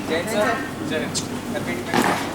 Jai sir. Jai. Happy Independence.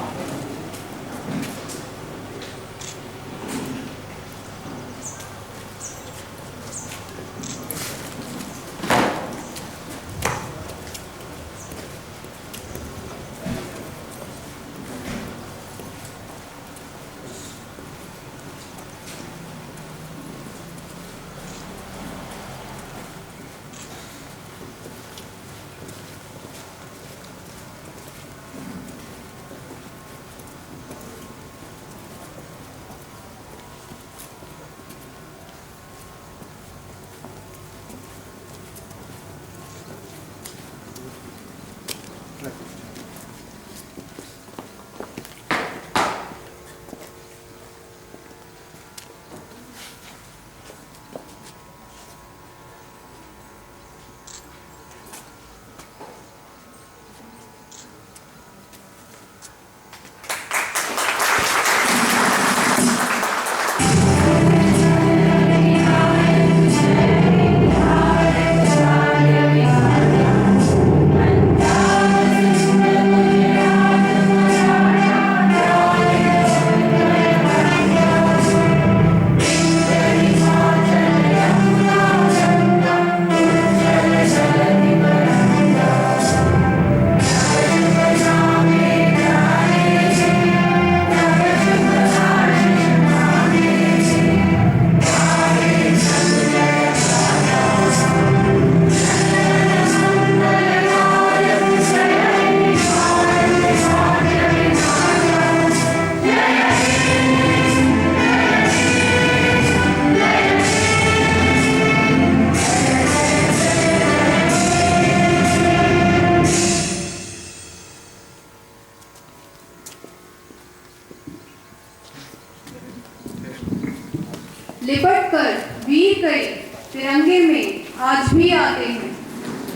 लिपट कर वीर गए तिरंगे में आज भी आते हैं,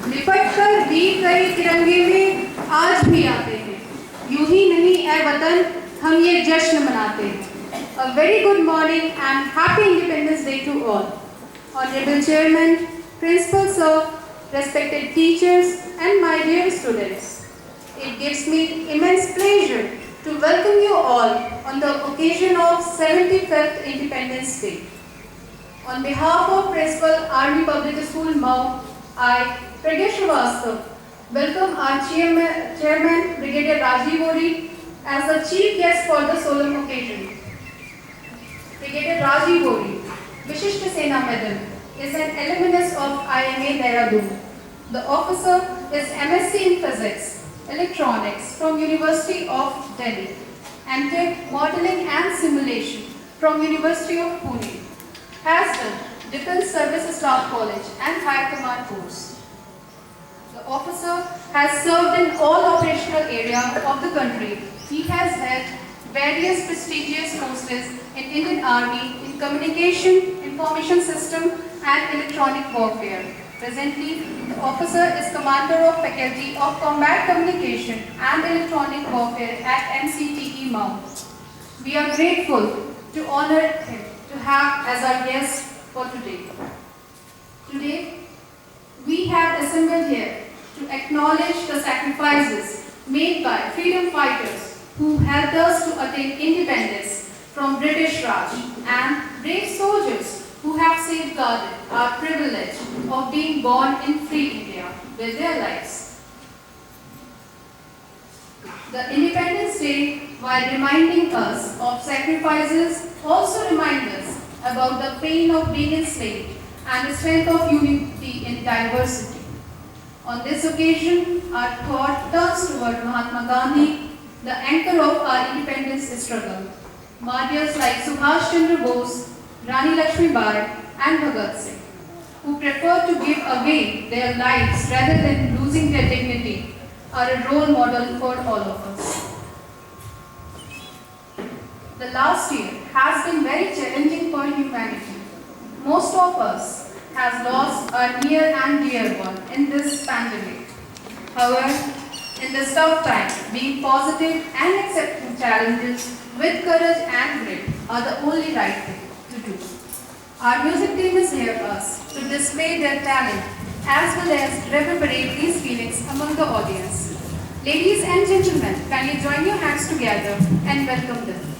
लिपट कर वीर गए तिरंगे में आज भी आते हैं, यूं ही नहीं ए वतन हम ये जश्न मनाते हैं। A very good morning and happy Independence Day to all. Honorable Chairman, Principal Sir, respected teachers and my dear students. It gives me immense pleasure to welcome you all on the occasion of 75th Independence Day. On behalf of Principal Army Public School Mau, I, Pragya Srivastava, welcome our Chairman Brigadier Rajiv Ori as the chief guest for the solemn occasion. Brigadier Rajiv Ori, Vishishta Sena Medal, is an alumnus of IMA Dehradun. The officer is MSc in Physics, Electronics from University of Delhi and did modeling and simulation from University of Pune. Has done Defence Service Staff College and High Command course. The officer has served in all operational areas of the country. He has held various prestigious posts in Indian Army in communication, information system and electronic warfare. Presently, the officer is Commander of Faculty of Combat Communication and Electronic Warfare at MCTE Mau. We are grateful to honor him to have as our guest for today. Today, we have assembled here to acknowledge the sacrifices made by freedom fighters who helped us to attain independence from British Raj and brave soldiers who have safeguarded our privilege of being born in free India with their lives. The Independence Day, while reminding us of sacrifices, also reminds us about the pain of being enslaved and the strength of unity in diversity. On this occasion, our thought turns toward Mahatma Gandhi, the anchor of our independence struggle. Martyrs like Subhash Chandra Bose, Rani Lakshmi Bai, and Bhagat Singh, who preferred to give away their lives rather than losing their dignity, are a role model for all of us. The last year has been very challenging for humanity. Most of us has lost a near and dear one in this pandemic. However, in this tough time, being positive and accepting challenges with courage and grit are the only right thing to do. Our music team is here us to display their talent as well as reverberate these feelings among the audience. Ladies and gentlemen, kindly join your hands together and welcome them.